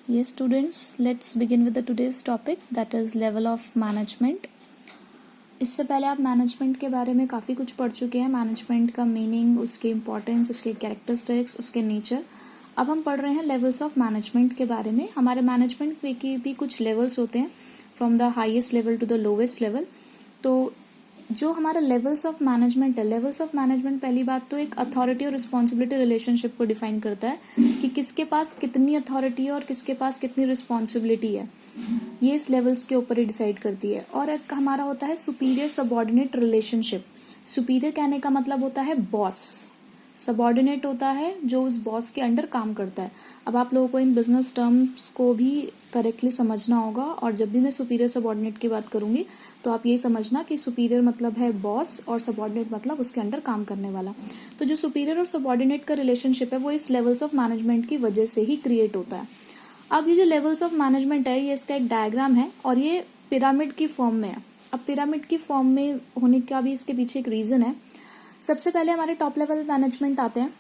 Yes, students, let's begin with the today's topic, that is level of management. इससे पहले आप management के बारे में काफ़ी कुछ पढ़ चुके हैं, मैनेजमेंट का मीनिंग, उसके इम्पोर्टेंस, उसके कैरेक्टरिस्टिक्स, उसके नेचर. अब हम पढ़ रहे हैं लेवल्स ऑफ मैनेजमेंट के बारे में. हमारे मैनेजमेंट की भी कुछ लेवल्स होते हैं, from the highest level to the lowest level. तो जो हमारा लेवल्स ऑफ मैनेजमेंट है, लेवल्स ऑफ मैनेजमेंट पहली बात तो एक अथॉरिटी और रिस्पॉन्सिबिलिटी रिलेशनशिप को डिफाइन करता है कि किसके पास कितनी अथॉरिटी है और किसके पास कितनी रिस्पॉन्सिबिलिटी है. ये इस लेवल्स के ऊपर ही डिसाइड करती है. और एक हमारा होता है सुपीरियर सबऑर्डिनेट रिलेशनशिप. सुपीरियर कहने का मतलब होता है बॉस, सबऑर्डिनेट होता है जो उस बॉस के अंडर काम करता है. अब आप लोगों को इन बिजनेस टर्म्स को भी करेक्टली समझना होगा, और जब भी मैं सुपीरियर सबऑर्डिनेट की बात करूंगी तो आप ये समझना कि सुपीरियर मतलब है बॉस और सबऑर्डिनेट मतलब उसके अंडर काम करने वाला. तो जो सुपीरियर और सबऑर्डिनेट का रिलेशनशिप है वो इस लेवल्स ऑफ मैनेजमेंट की वजह से ही क्रिएट होता है. अब ये जो लेवल्स ऑफ मैनेजमेंट है, ये इसका एक डायग्राम है और ये पिरामिड की फॉर्म में है. अब पिरामिड की फॉर्म में होने का भी इसके पीछे एक रीज़न है. सबसे पहले हमारे टॉप लेवल मैनेजमेंट आते हैं.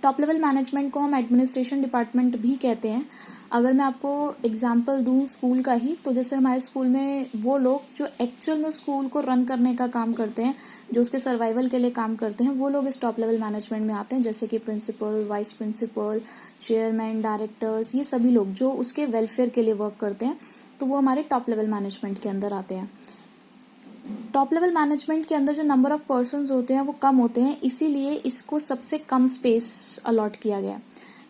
टॉप लेवल मैनेजमेंट को हम एडमिनिस्ट्रेशन डिपार्टमेंट भी कहते हैं. अगर मैं आपको एग्जांपल दूं स्कूल का ही, तो जैसे हमारे स्कूल में वो लोग जो एक्चुअल में स्कूल को रन करने का काम करते हैं, जो उसके सर्वाइवल के लिए काम करते हैं, वो लोग इस टॉप लेवल मैनेजमेंट में आते हैं. जैसे कि principal, vice principal, chairman, directors, ये सभी लोग जो उसके वेलफेयर के लिए वर्क करते हैं, तो वो हमारे टॉप लेवल मैनेजमेंट के अंदर आते हैं. टॉप लेवल मैनेजमेंट के अंदर जो नंबर ऑफ पर्सन्स होते हैं वो कम होते हैं, इसीलिए इसको सबसे कम स्पेस अलॉट किया गया.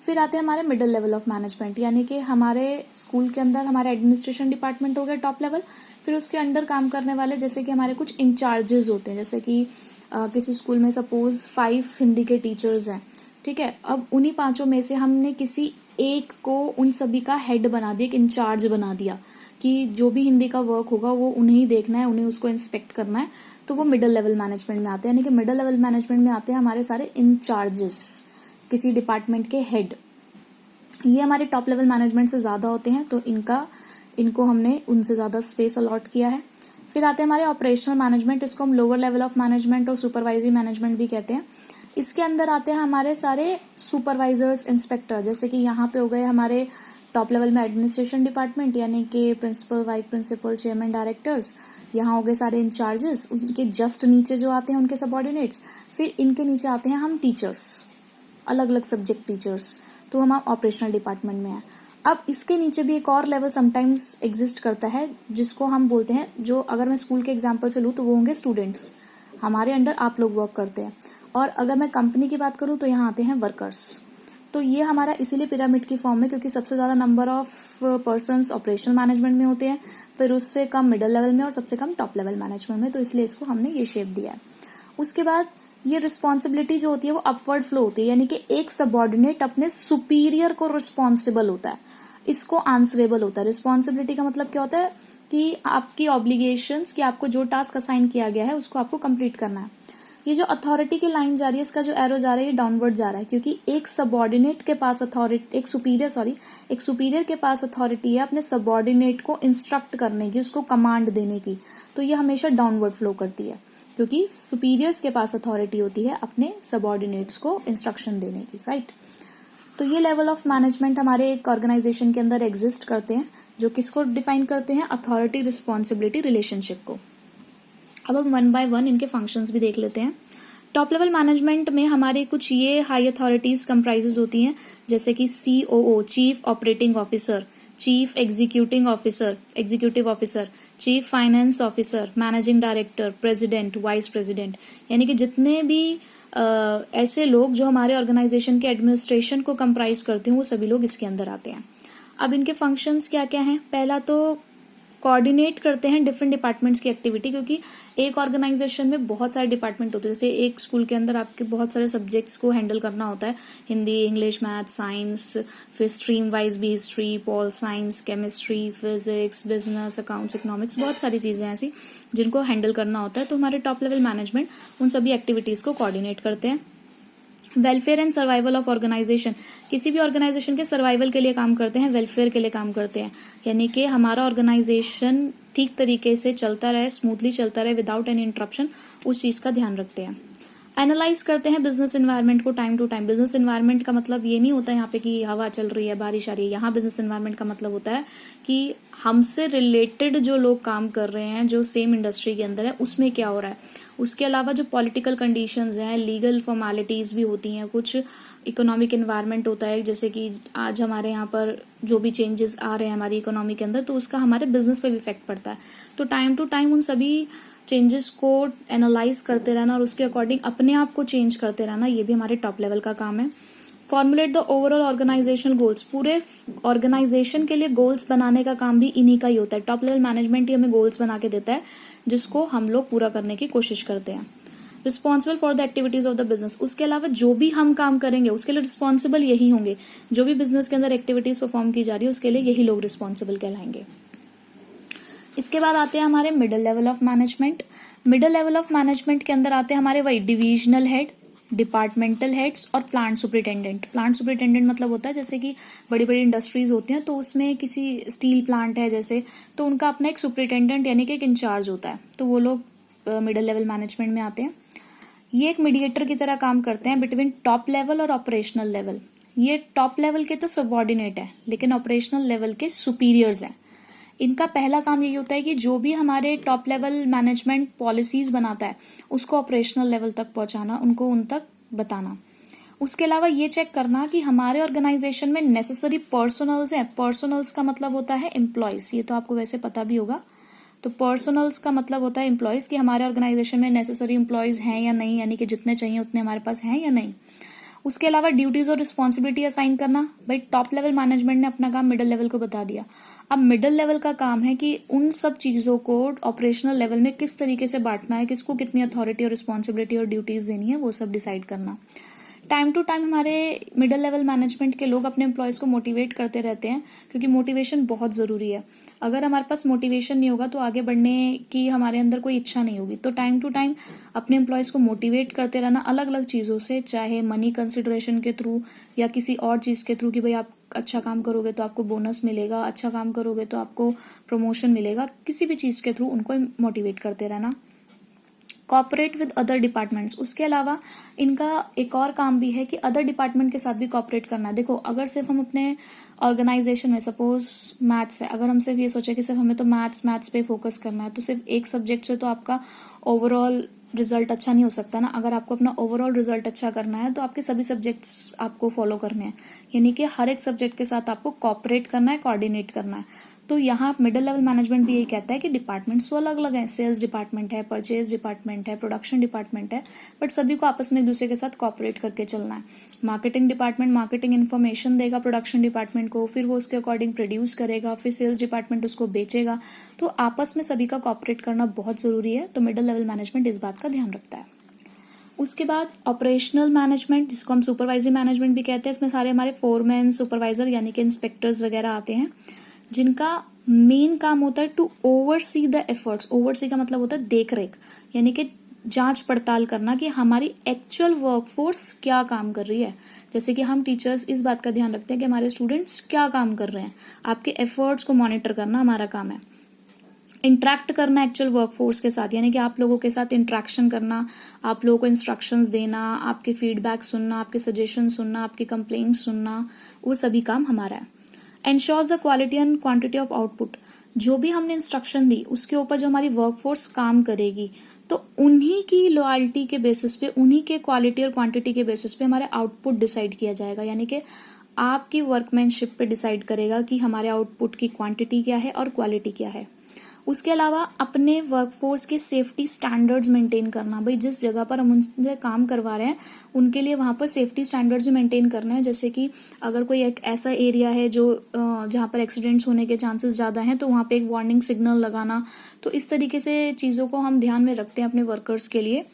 फिर आते हैं हमारे मिडिल लेवल ऑफ मैनेजमेंट, यानी कि हमारे स्कूल के अंदर हमारे एडमिनिस्ट्रेशन डिपार्टमेंट हो गया टॉप लेवल. फिर उसके अंडर काम करने वाले जैसे कि हमारे कुछ इंचार्जेस होते हैं. जैसे कि किसी स्कूल में सपोज 5 हिंदी के टीचर्स हैं, ठीक है. अब उन्हीं 5 में से हमने किसी एक को उन सभी का हेड बना दिया, एक इंचार्ज बना दिया कि जो भी हिंदी का वर्क होगा वो उन्हें ही देखना है, उन्हें उसको इंस्पेक्ट करना है. तो वो मिडिल लेवल मैनेजमेंट में आते हैं. यानी कि मिडिल लेवल मैनेजमेंट में आते हैं हमारे सारे इंचार्जेस, किसी डिपार्टमेंट के हेड. ये हमारे टॉप लेवल मैनेजमेंट से ज़्यादा होते हैं, तो इनको हमने उनसे ज़्यादा स्पेस अलॉट किया है. फिर आते हैं हमारे ऑपरेशनल मैनेजमेंट. इसको हम लोअर लेवल ऑफ मैनेजमेंट और सुपरवाइजरी मैनेजमेंट भी कहते हैं. इसके अंदर आते हैं हमारे सारे सुपरवाइजर्स, इंस्पेक्टर. जैसे कि यहाँ पे हो गए हमारे टॉप लेवल में एडमिनिस्ट्रेशन डिपार्टमेंट, यानी कि principal, vice principal, chairman, directors. यहाँ हो गए सारे इंचार्जेस. उनके जस्ट नीचे जो आते हैं उनके सबऑर्डिनेट्स. फिर इनके नीचे आते हैं हम टीचर्स, अलग अलग सब्जेक्ट टीचर्स. तो हम ऑपरेशनल डिपार्टमेंट में हैं. अब इसके नीचे भी एक और लेवल समटाइम्स एग्जिस्ट करता है, जिसको हम बोलते हैं, जो अगर मैं स्कूल के एग्जाम्पल से लूँ तो वो होंगे स्टूडेंट्स. हमारे अंडर आप लोग वर्क करते हैं. और अगर मैं कंपनी की बात करूँ तो यहाँ आते हैं वर्कर्स. तो ये हमारा इसीलिए पिरामिड की फॉर्म में, क्योंकि सबसे ज़्यादा number of persons operational management में होते हैं, फिर उससे कम मिडिल लेवल में और सबसे कम टॉप लेवल मैनेजमेंट में. तो इसलिए इसको हमने ये शेप दिया है. उसके बाद ये रिस्पॉन्सिबिलिटी जो होती है वो अपवर्ड फ्लो होती है, यानी कि एक सबऑर्डिनेट अपने सुपीरियर को रिस्पॉन्सिबल होता है, इसको आंसरेबल होता है. रिस्पॉन्सिबिलिटी का मतलब क्या होता है कि आपकी ऑब्लिगेशंस, कि आपको जो टास्क असाइन किया गया है उसको आपको कंप्लीट करना है. ये जो अथॉरिटी की लाइन जा रही है, इसका जो एरो जा रहा है ये डाउनवर्ड जा रहा है, क्योंकि एक सबऑर्डिनेट के पास अथॉरिटी, एक सुपीरियर के पास अथॉरिटी है अपने सबऑर्डिनेट को इंस्ट्रक्ट करने की, उसको कमांड देने की. तो ये हमेशा डाउनवर्ड फ्लो करती है, क्योंकि सुपीरियर्स के पास अथॉरिटी होती है अपने सबऑर्डिनेट्स को इंस्ट्रक्शन देने की, राइट. तो ये लेवल ऑफ मैनेजमेंट हमारे एक ऑर्गेनाइजेशन के अंदर एग्जिस्ट करते हैं, जो किसको डिफाइन करते हैं, अथॉरिटी रिस्पॉन्सिबिलिटी रिलेशनशिप को. अब हम 1 बाय 1 इनके फंक्शंस भी देख लेते हैं. टॉप लेवल मैनेजमेंट में हमारी कुछ ये हाई अथॉरिटीज कंप्राइजेज होती हैं, जैसे कि COO, chief operating officer, chief executive officer, chief finance officer, managing director, president, vice president. यानी कि जितने भी ऐसे लोग जो हमारे ऑर्गेनाइजेशन के एडमिनिस्ट्रेशन को कंप्राइज करते हैं, वो सभी लोग इसके अंदर आते हैं. अब इनके फंक्शंस क्या क्या हैं. पहला तो कोऑर्डिनेट करते हैं डिफरेंट डिपार्टमेंट्स की एक्टिविटी, क्योंकि एक ऑर्गेनाइजेशन में बहुत सारे डिपार्टमेंट होते हैं. जैसे एक स्कूल के अंदर आपके बहुत सारे सब्जेक्ट्स को हैंडल करना होता है, हिंदी, इंग्लिश, मैथ, साइंस. फिर स्ट्रीम वाइज भी history, pol science, chemistry, physics, business, accounts, economics, बहुत सारी चीज़ें ऐसी जिनको हैंडल करना होता है. तो हमारे टॉप लेवल मैनेजमेंट उन सभी एक्टिविटीज़ को कोऑर्डिनेट करते हैं. Welfare and survival of organisation, किसी भी ऑर्गेनाइजेशन के सर्वाइवल के लिए काम करते हैं, वेलफेयर के लिए काम करते हैं. यानी कि हमारा ऑर्गेनाइजेशन ठीक तरीके से चलता रहे, स्मूथली चलता रहे, विदाउट एनी इंटरप्शन, उस चीज़ का ध्यान रखते हैं. एनालाइज करते हैं बिजनेस एनवायरनमेंट को time to time. Business environment का मतलब ये नहीं होता यहाँ पे कि हवा चल रही है, बारिश आ रही है। यहाँ बिजनेस एनवायरनमेंट का मतलब होता है कि हमसे रिलेटेड जो लोग काम कर रहे हैं, जो सेम इंडस्ट्री के अंदर है, उसमें क्या हो रहा है। उसके अलावा जो पॉलिटिकल कंडीशंस हैं, लीगल फॉर्मेलिटीज़ भी होती हैं, कुछ इकोनॉमिक एनवायरनमेंट होता है, जैसे कि आज हमारे यहाँ पर जो भी चेंजेस आ रहे हैं हमारी इकोनॉमी के अंदर, तो उसका हमारे बिजनेस पे भी इफेक्ट पड़ता है। तो टाइम टू टाइम उन सभी चेंजेस को एनालाइज करते रहना और उसके अकॉर्डिंग अपने आप को चेंज करते रहना, ये भी हमारे टॉप लेवल का काम है। Formulate the overall organisational goals. पूरे ऑर्गेनाइजेशन के लिए गोल्स बनाने का काम भी इन्हीं का ही होता है। टॉप लेवल मैनेजमेंट ही हमें गोल्स बना के देता है, जिसको हम लोग पूरा करने की कोशिश करते हैं। Responsible for the activities of the business. उसके अलावा जो भी हम काम करेंगे उसके लिए रिस्पॉन्सिबल यही होंगे। जो भी बिजनेस के अंदर एक्टिविटीज परफॉर्म की जा रही है उसके लिए यही लोग रिस्पॉन्सिबल कहलाएंगे। इसके बाद आते हैं हमारे middle level of management. Middle level of management के अंदर आते हैं हमारे वही डिविजनल हेड, डिपार्टमेंटल हेड्स और प्लांट सुपरिटेंडेंट। प्लांट सुपरिटेंडेंट मतलब होता है जैसे कि बड़ी बड़ी इंडस्ट्रीज होती हैं, तो उसमें किसी स्टील प्लांट है जैसे, तो उनका अपना एक सुपरिटेंडेंट यानी कि एक इंचार्ज होता है, तो वो लोग मिडिल लेवल मैनेजमेंट में आते हैं। ये एक मीडिएटर की तरह काम करते हैं बिटवीन टॉप लेवल और ऑपरेशनल लेवल। ये टॉप लेवल के तो सबऑर्डिनेट है, लेकिन ऑपरेशनल लेवल के सुपीरियर्स हैं। इनका पहला काम यही होता है कि जो भी हमारे टॉप लेवल मैनेजमेंट पॉलिसीज बनाता है उसको ऑपरेशनल लेवल तक पहुंचाना, उनको उन तक बताना। उसके अलावा ये चेक करना कि हमारे ऑर्गेनाइजेशन में नेसेसरी पर्सनल्स हैं। पर्सनल्स का मतलब होता है एम्प्लॉयज, ये तो आपको वैसे पता भी होगा। तो पर्सनल्स का मतलब होता है एम्प्लॉयज, कि हमारे ऑर्गेनाइजेशन में नेसेसरी एम्प्लॉयज हैं या नहीं, यानी कि जितने चाहिए उतने हमारे पास हैं या नहीं। उसके अलावा ड्यूटीज और रिस्पॉन्सिबिलिटी असाइन करना। भाई टॉप लेवल मैनेजमेंट ने अपना काम मिडिल लेवल को बता दिया, अब मिडिल लेवल का काम है कि उन सब चीजों को ऑपरेशनल लेवल में किस तरीके से बांटना है, किसको कितनी अथॉरिटी और रिस्पॉन्सिबिलिटी और ड्यूटीज देनी है, वो सब डिसाइड करना। टाइम टू टाइम हमारे मिडिल लेवल मैनेजमेंट के लोग अपने एम्प्लॉयज को मोटिवेट करते रहते हैं, क्योंकि मोटिवेशन बहुत ज़रूरी है। अगर हमारे पास मोटिवेशन नहीं होगा तो आगे बढ़ने की हमारे अंदर कोई इच्छा नहीं होगी। तो टाइम टू टाइम अपने एम्प्लॉयज को मोटिवेट करते रहना अलग अलग चीज़ों से, चाहे मनी कंसिडरेशन के थ्रू या किसी और चीज़ के थ्रू, कि भाई आप अच्छा काम करोगे तो आपको बोनस मिलेगा, अच्छा काम करोगे तो आपको प्रमोशन मिलेगा, किसी भी चीज़ के थ्रू उनको मोटिवेट करते रहना। Cooperate with other departments. उसके अलावा इनका एक और काम भी है कि अदर डिपार्टमेंट के साथ भी कॉपरेट करना। देखो, अगर सिर्फ हम अपने ऑर्गेनाइजेशन में, सपोज मैथ्स है, अगर हम सिर्फ ये सोचे कि सिर्फ हमें तो मैथ्स पे फोकस करना है, तो सिर्फ एक सब्जेक्ट से तो आपका ओवरऑल रिजल्ट अच्छा नहीं हो सकता ना। अगर आपको अपना ओवरऑल रिजल्ट अच्छा करना है तो आपके सभी सब्जेक्ट्स आपको फॉलो करने हैं, यानी कि हर एक सब्जेक्ट के साथ आपको कॉपरेट करना है, कोऑर्डिनेट करना है। तो यहाँ मिडिल लेवल मैनेजमेंट भी यही कहता है कि डिपार्टमेंट्स तो अलग अलग हैं, सेल्स डिपार्टमेंट है, परचेज डिपार्टमेंट है, प्रोडक्शन डिपार्टमेंट है, बट सभी को आपस में एक दूसरे के साथ कॉपरेट करके चलना है। मार्केटिंग डिपार्टमेंट मार्केटिंग इन्फॉर्मेशन देगा प्रोडक्शन डिपार्टमेंट को, फिर वो उसके अकॉर्डिंग प्रोड्यूस करेगा, फिर सेल्स डिपार्टमेंट उसको बेचेगा। तो आपस में सभी का कॉपरेट करना बहुत जरूरी है। तो मिडिल लेवल मैनेजमेंट इस बात का ध्यान रखता है। उसके बाद ऑपरेशनल मैनेजमेंट, जिसको हम सुपरवाइजरी मैनेजमेंट भी कहते हैं, इसमें सारे हमारे फोरमैन, सुपरवाइजर यानी कि इंस्पेक्टर्स वगैरह आते हैं, जिनका मेन काम होता है to oversee the efforts. Oversee का मतलब होता है देख रेख, यानी कि जांच पड़ताल करना कि हमारी एक्चुअल वर्कफोर्स क्या काम कर रही है। जैसे कि हम टीचर्स इस बात का ध्यान रखते हैं कि हमारे स्टूडेंट्स क्या काम कर रहे हैं, आपके एफर्ट्स को मॉनिटर करना हमारा काम है। इंटरेक्ट करना एक्चुअल वर्कफोर्स के साथ, यानी कि आप लोगों के साथ इंटरेक्शन करना, आप लोगों को इंस्ट्रक्शंस देना, आपके फीडबैक सुनना, आपके सजेशन सुनना, आपके कंप्लेंट सुनना, वो सभी काम हमारा है। Ensures the quality and quantity of output. जो भी हमने इंस्ट्रक्शन दी उसके ऊपर जो हमारी वर्कफोर्स काम करेगी, तो उन्हीं की लॉयल्टी के बेसिस पे, उन्हीं के क्वालिटी और क्वांटिटी के बेसिस पे हमारे आउटपुट डिसाइड किया जाएगा। यानी कि आपकी वर्कमैनशिप पे डिसाइड करेगा कि हमारे आउटपुट की क्वांटिटी क्या है और क्वालिटी क्या है। उसके अलावा अपने वर्कफोर्स के सेफ्टी स्टैंडर्ड्स मेंटेन करना। भाई जिस जगह पर हम उनसे काम करवा रहे हैं उनके लिए वहां पर सेफ्टी स्टैंडर्ड्स भी मेंटेन करना है। जैसे कि अगर कोई एक ऐसा एरिया है जो जहां पर एक्सीडेंट्स होने के चांसेस ज्यादा हैं, तो वहां पे एक वार्निंग सिग्नल लगाना। तो इस तरीके से चीजों को हम ध्यान में रखते हैं अपने वर्कर्स के लिए।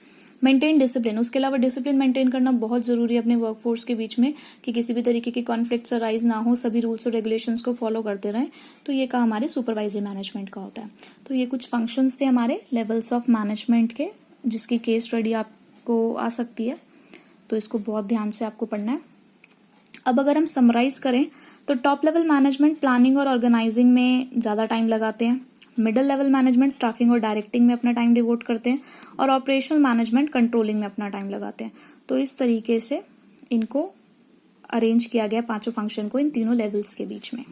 Maintain discipline. उसके अलावा डिसिप्लिन मेंटेन करना बहुत जरूरी है अपने वर्कफोर्स के बीच में, कि किसी भी तरीके के कॉन्फ्लिक्ट्स अराइज ना हो, सभी रूल्स और रेगुलेशंस को फॉलो करते रहें। तो ये काम हमारे सुपरवाइजरी मैनेजमेंट का होता है। तो ये कुछ फंक्शंस थे हमारे लेवल्स ऑफ मैनेजमेंट के, जिसकी केस स्टडी आपको आ सकती है, तो इसको बहुत ध्यान से आपको पढ़ना है। अब अगर हम समराइज करें तो टॉप लेवल मैनेजमेंट प्लानिंग और ऑर्गेनाइजिंग में ज़्यादा टाइम लगाते हैं, मिडिल लेवल मैनेजमेंट स्टाफिंग और डायरेक्टिंग में अपना टाइम डिवोट करते हैं और ऑपरेशनल मैनेजमेंट कंट्रोलिंग में अपना टाइम लगाते हैं। तो इस तरीके से इनको अरेंज किया गया पांचों फंक्शन को इन तीनों लेवल्स के बीच में।